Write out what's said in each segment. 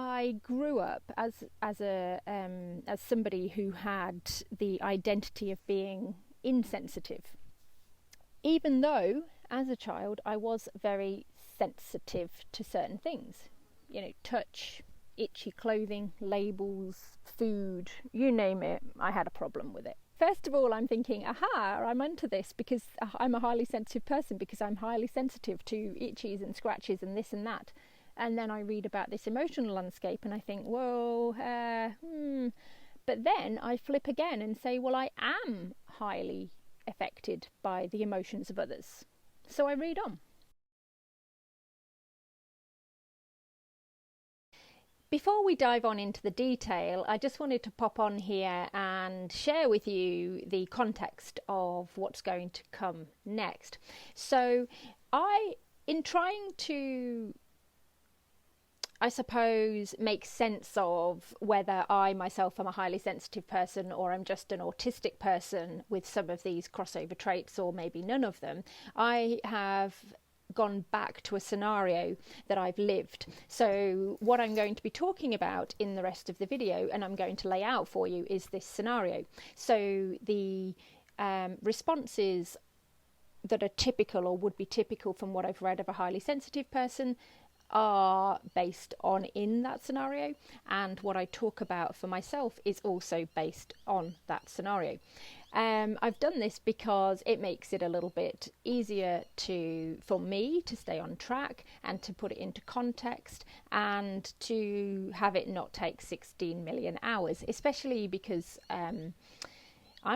I grew up as somebody who had the identity of being insensitive, even though as a child I was very sensitive to certain things. You know, touch, itchy clothing, labels, food, you name it, I had a problem with it. First of all, I'm thinking, aha, I'm onto this because I'm a highly sensitive person, because I'm highly sensitive to itchies and scratches and this and that. And then I read about this emotional landscape and I think, whoa, But then I flip again and say, well, I am highly affected by the emotions of others. So I read on. Before we dive on into the detail, I just wanted to pop on here and share with you the context of what's going to come next. So in trying to, I suppose, make sense of whether I myself am a highly sensitive person or I'm just an autistic person with some of these crossover traits, or maybe none of them, I have gone back to a scenario that I've lived. So what I'm going to be talking about in the rest of the video, and I'm going to lay out for you, is this scenario. So the responses that are typical or would be typical from what I've read of a highly sensitive person are based on in that scenario, and what I talk about for myself is also based on that scenario. I've done this because it makes it a little bit easier for me to stay on track and to put it into context and to have it not take 16 million hours, especially because I'm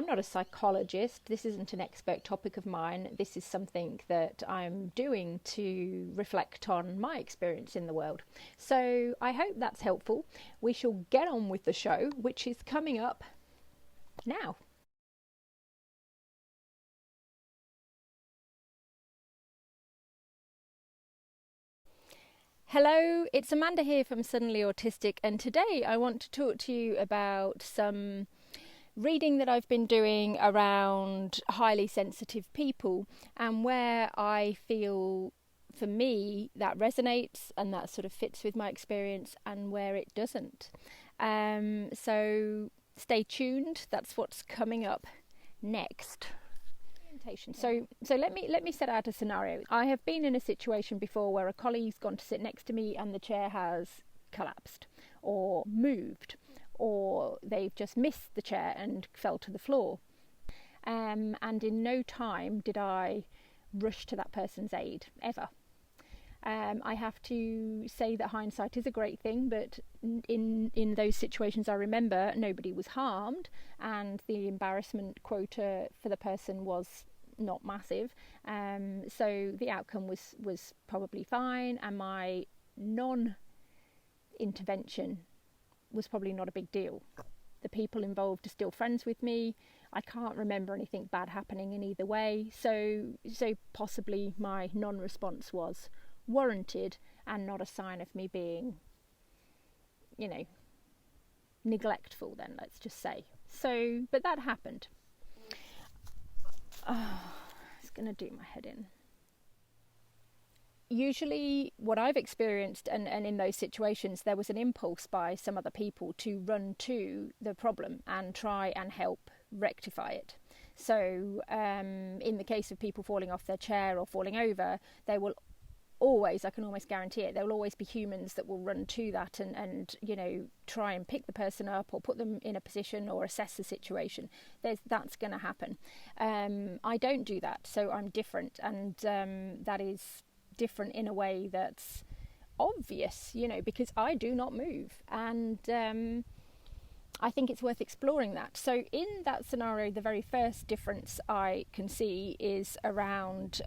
not a psychologist. This isn't an expert topic of mine. This is something that I'm doing to reflect on my experience in the world. So I hope that's helpful. We shall get on with the show, which is coming up now. Hello, it's Amanda here from Suddenly Autistic, and today I want to talk to you about some reading that I've been doing around highly sensitive people and where I feel, for me, that resonates and that sort of fits with my experience and where it doesn't. So stay tuned, that's what's coming up next. So let me set out a scenario. I have been in a situation before where a colleague's gone to sit next to me and the chair has collapsed or moved, or they've just missed the chair and fell to the floor. And in no time did I rush to that person's aid, ever. I have to say that hindsight is a great thing, but in those situations I remember nobody was harmed and the embarrassment quota for the person was not massive. So the outcome was probably fine, and my non-intervention was probably not a big deal. The people involved are still friends with me. I can't remember anything bad happening in either way. So possibly my non-response was warranted and not a sign of me being, neglectful then, let's just say. So, but that happened. It's going to do my head in. Usually what I've experienced, and in those situations, there was an impulse by some other people to run to the problem and try and help rectify it. So in the case of people falling off their chair or falling over, they will always, I can almost guarantee it, there will always be humans that will run to that and try and pick the person up or put them in a position or assess the situation. That's going to happen. I don't do that, so I'm different, and that is different in a way that's obvious, because I do not move, and I think it's worth exploring that. So in that scenario, the very first difference I can see is around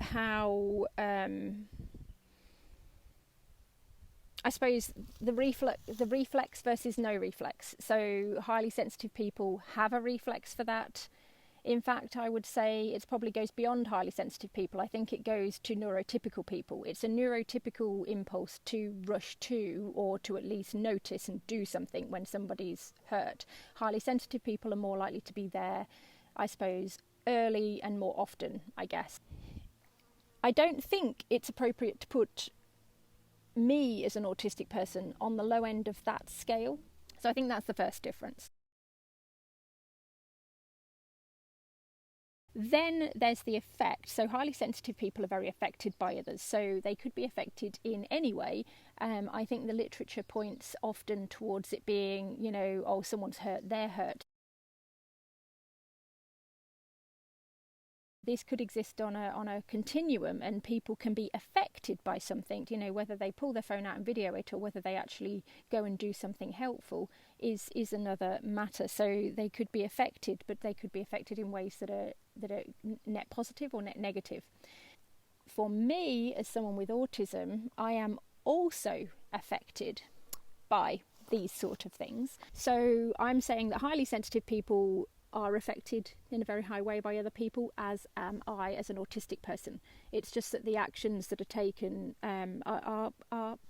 how I suppose the reflex versus no reflex. So highly sensitive people have a reflex for that. In fact, I would say it probably goes beyond highly sensitive people. I think it goes to neurotypical people. It's a neurotypical impulse to rush to, or to at least notice and do something when somebody's hurt. Highly sensitive people are more likely to be there, I suppose, early and more often, I guess. I don't think it's appropriate to put me as an autistic person on the low end of that scale. So I think that's the first difference. Then there's the effect. So highly sensitive people are very affected by others, so they could be affected in any way. I think the literature points often towards it being, oh, someone's hurt, they're hurt. This could exist on a continuum, and people can be affected by something, whether they pull their phone out and video it or whether they actually go and do something helpful is another matter. So they could be affected, but they could be affected in ways that are net positive or net negative. For me, as someone with autism, I am also affected by these sort of things. So I'm saying that highly sensitive people are affected in a very high way by other people, as am I as an autistic person. It's just that the actions that are taken are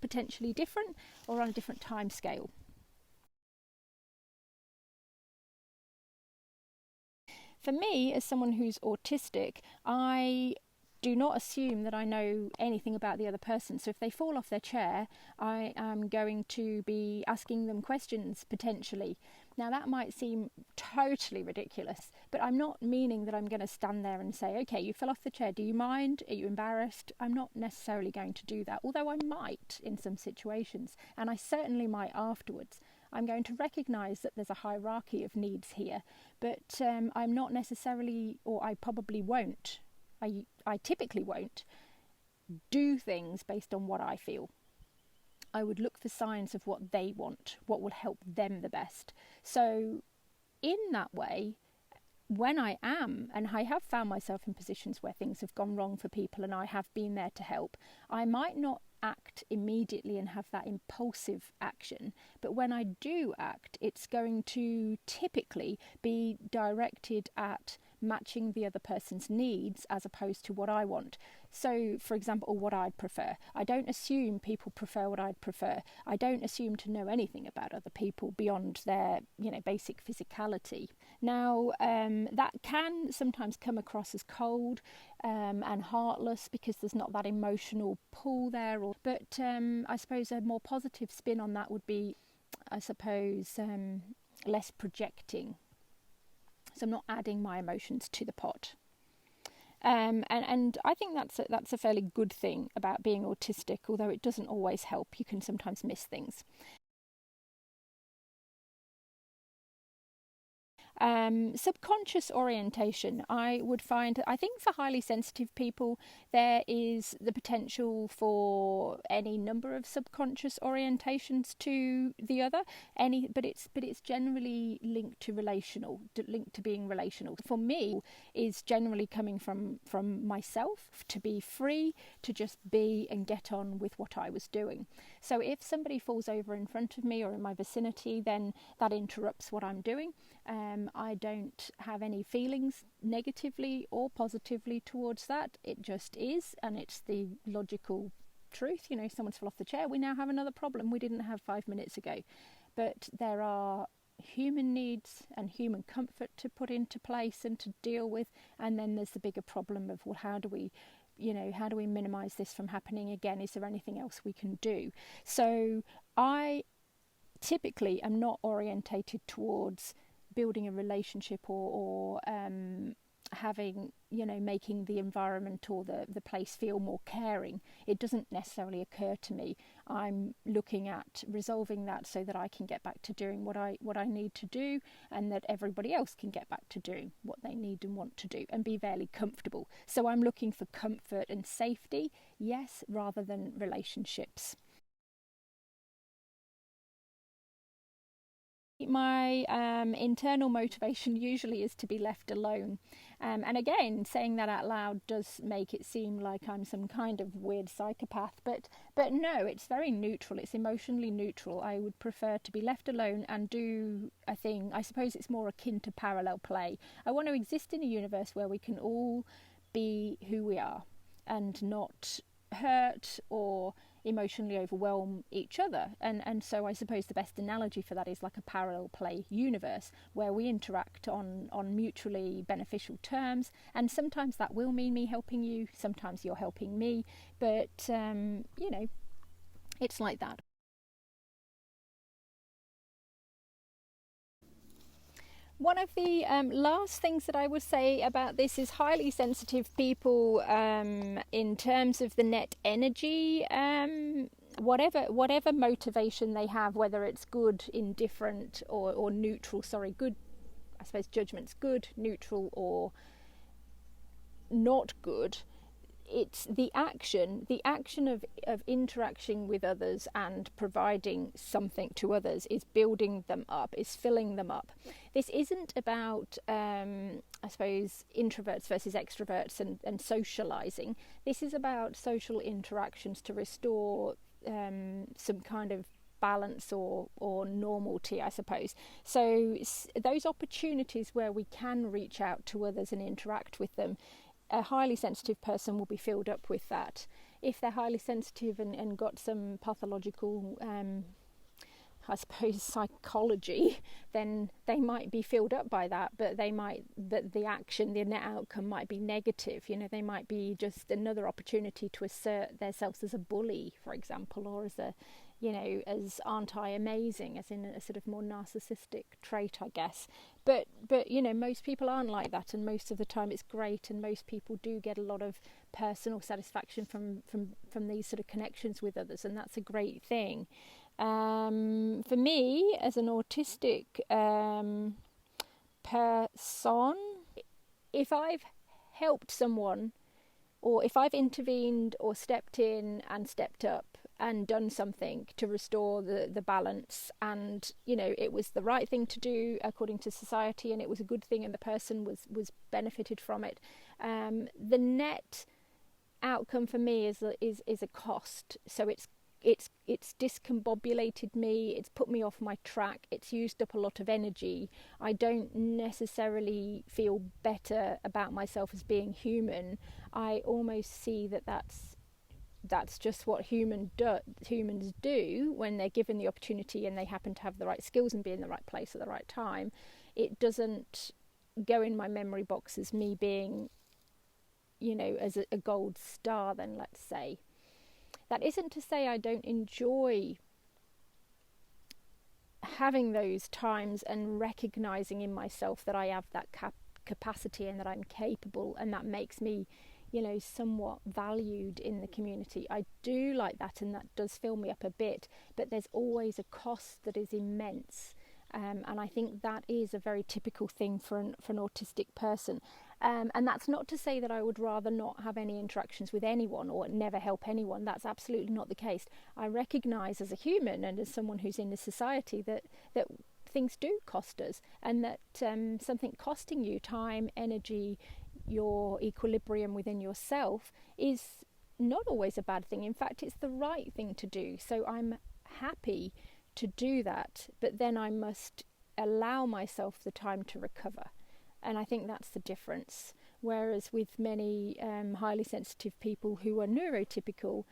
potentially different or on a different time scale. For me, as someone who's autistic, I do not assume that I know anything about the other person. So if they fall off their chair, I am going to be asking them questions potentially. Now that might seem totally ridiculous, but I'm not meaning that I'm going to stand there and say, okay, you fell off the chair, do you mind? Are you embarrassed? I'm not necessarily going to do that, although I might in some situations, and I certainly might afterwards. I'm going to recognise that there's a hierarchy of needs here, but I'm not necessarily, or I probably won't, I typically won't do things based on what I feel. I would look for signs of what they want, what will help them the best. So in that way, when I am, and I have found myself in positions where things have gone wrong for people and I have been there to help, I might not act immediately and have that impulsive action, but when I do act, it's going to typically be directed at matching the other person's needs as opposed to what I want. So, for example, what I'd prefer. I don't assume people prefer what I'd prefer. I don't assume to know anything about other people beyond their, basic physicality. Now, that can sometimes come across as cold and heartless because there's not that emotional pull there. But I suppose a more positive spin on that would be, less projecting. So I'm not adding my emotions to the pot. And I think that's a fairly good thing about being autistic, although it doesn't always help. You can sometimes miss things. Subconscious orientation, I think for highly sensitive people, there is the potential for any number of subconscious orientations to the other, but it's generally linked to being relational. For me, is generally coming from myself, to be free, to just be and get on with what I was doing. So if somebody falls over in front of me or in my vicinity, then that interrupts what I'm doing. I don't have any feelings negatively or positively towards that. It just is, and it's the logical truth. Someone's fell off the chair, we now have another problem we didn't have 5 minutes ago. But there are human needs and human comfort to put into place and to deal with, and then there's the bigger problem of, well, how do we minimize this from happening again? Is there anything else we can do? So I typically am not orientated towards building a relationship or having, making the environment or the place feel more caring. It doesn't necessarily occur to me. I'm looking at resolving that so that I can get back to doing what I need to do, and that everybody else can get back to doing what they need and want to do and be fairly comfortable. So I'm looking for comfort and safety, yes, rather than relationships. My internal motivation usually is to be left alone. And again, saying that out loud does make it seem like I'm some kind of weird psychopath, but no, it's very neutral. It's emotionally neutral. I would prefer to be left alone and do a thing. I suppose it's more akin to parallel play. I want to exist in a universe where we can all be who we are and not hurt or emotionally overwhelm each other, and so I suppose the best analogy for that is like a parallel play universe where we interact on mutually beneficial terms, and sometimes that will mean me helping you, sometimes you're helping me, but It's like that. One of the last things that I would say about this is highly sensitive people, in terms of the net energy, whatever motivation they have, whether it's good, indifferent, or neutral. Sorry, good. I suppose judgment's good, neutral, or not good. It's the action of interacting with others and providing something to others is building them up, is filling them up. This isn't about, I suppose, introverts versus extroverts and socializing. This is about social interactions to restore some kind of balance or normality, I suppose. So those opportunities where we can reach out to others and interact with them, a highly sensitive person will be filled up with that. If they're highly sensitive and got some pathological, I suppose, psychology, then they might be filled up by that, but the net outcome might be negative. They might be just another opportunity to assert themselves as a bully, for example, or as as aren't I amazing, as in a sort of more narcissistic trait, I guess. But most people aren't like that, and most of the time it's great, and most people do get a lot of personal satisfaction from these sort of connections with others, and that's a great thing. For me, as an autistic person, if I've helped someone, or if I've intervened or stepped in and stepped up and done something to restore the balance, and it was the right thing to do according to society, and it was a good thing, and the person was benefited from it, the net outcome for me is a cost. So it's discombobulated me, it's put me off my track, it's used up a lot of energy. I don't necessarily feel better about myself as being human. I almost see that's just what humans do when they're given the opportunity and they happen to have the right skills and be in the right place at the right time. It doesn't go in my memory box as me being, as a gold star, then, let's say. That isn't to say I don't enjoy having those times and recognizing in myself that I have that capacity and that I'm capable, and that makes me somewhat valued in the community. I do like that, and that does fill me up a bit, but there's always a cost that is immense, and I think that is a very typical thing for an autistic person, and that's not to say that I would rather not have any interactions with anyone or never help anyone. That's absolutely not the case. I recognise as a human and as someone who's in a society that things do cost us, and that something costing you time, energy, your equilibrium within yourself is not always a bad thing. In fact, it's the right thing to do. So I'm happy to do that, but then I must allow myself the time to recover. And I think that's the difference. Whereas with many highly sensitive people who are neurotypical,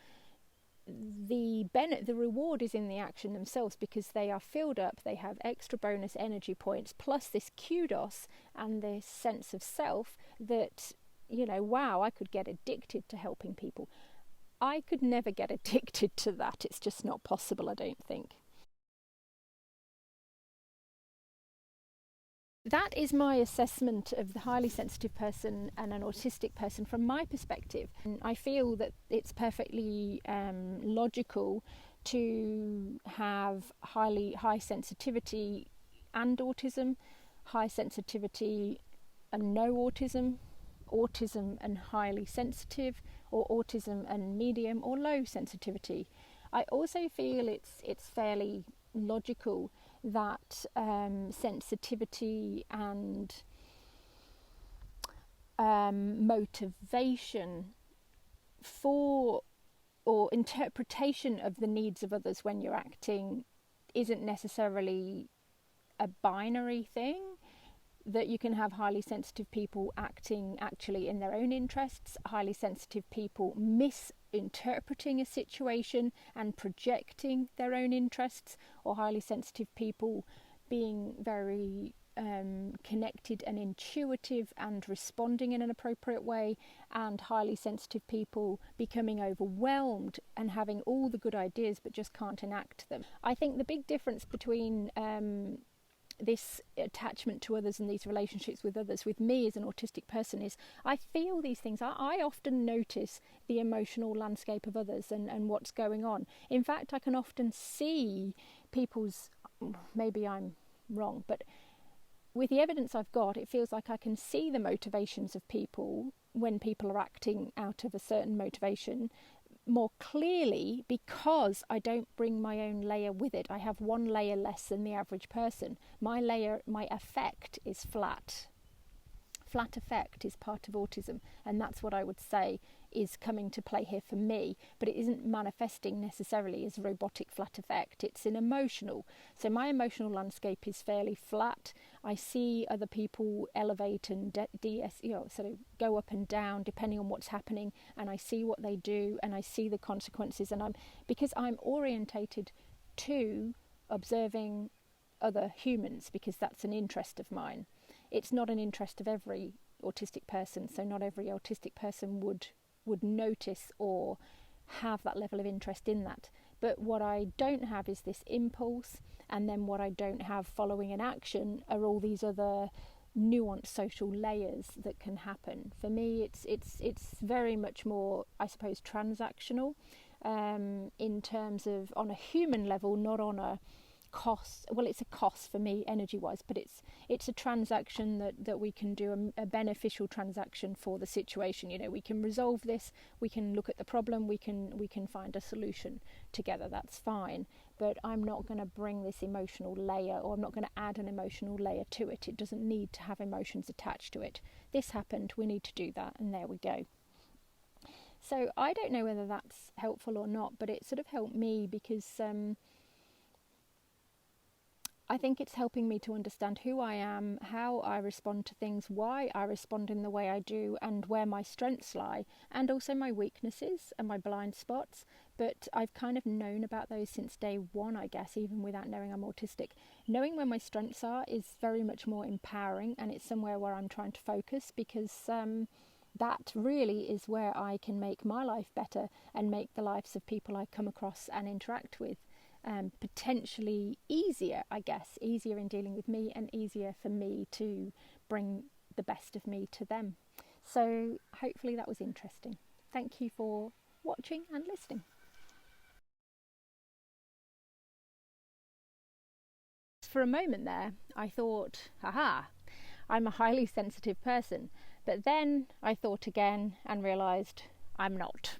the reward is in the action themselves, because they are filled up, they have extra bonus energy points, plus this kudos and this sense of self that, wow, I could get addicted to helping people. I could never get addicted to that. It's just not possible, I don't think. That is my assessment of the highly sensitive person and an autistic person from my perspective. And I feel that it's perfectly logical to have high sensitivity and autism, high sensitivity and no autism, autism and highly sensitive, or autism and medium or low sensitivity. I also feel it's fairly logical that sensitivity and motivation for or interpretation of the needs of others when you're acting isn't necessarily a binary thing. That you can have highly sensitive people acting actually in their own interests, highly sensitive people misinterpreting a situation and projecting their own interests, or highly sensitive people being very connected and intuitive and responding in an appropriate way, and highly sensitive people becoming overwhelmed and having all the good ideas but just can't enact them. I think the big difference between this attachment to others and these relationships with others, with me as an autistic person, is I feel these things. I often notice the emotional landscape of others and what's going on. In fact, I can often see people's, maybe I'm wrong, but with the evidence I've got, it feels like I can see the motivations of people when people are acting out of a certain motivation more clearly, because I don't bring my own layer with it. I have one layer less than the average person. My effect is flat. Flat effect is part of autism, and that's what I would say is coming to play here for me, but it isn't manifesting necessarily as robotic flat effect. It's an emotional. So my emotional landscape is fairly flat. I see other people elevate and sort of go up and down depending on what's happening, and I see what they do and I see the consequences, and because I'm orientated to observing other humans, because that's an interest of mine. It's not an interest of every autistic person, so not every autistic person would notice or have that level of interest in that. But what I don't have is this impulse, and then what I don't have following an action are all these other nuanced social layers that can happen. For me, it's very much more, I suppose, transactional in terms of on a human level, not on a cost. Well, it's a cost for me energy wise, but it's a transaction that we can do, a beneficial transaction for the situation. We can resolve this, we can look at the problem, we can find a solution together. That's fine, but I'm not going to bring this emotional layer, or I'm not going to add an emotional layer to it. It doesn't need to have emotions attached to it. This happened, we need to do that, and there we go. So I don't know whether that's helpful or not, but it sort of helped me because I think it's helping me to understand who I am, how I respond to things, why I respond in the way I do, and where my strengths lie, and also my weaknesses and my blind spots. But I've kind of known about those since day one, I guess, even without knowing I'm autistic. Knowing where my strengths are is very much more empowering, and it's somewhere where I'm trying to focus, because that really is where I can make my life better and make the lives of people I come across and interact with potentially easier, I guess, easier in dealing with me, and easier for me to bring the best of me to them. So hopefully that was interesting. Thank you for watching and listening. For a moment there, I thought, aha, I'm a highly sensitive person. But then I thought again and realised I'm not.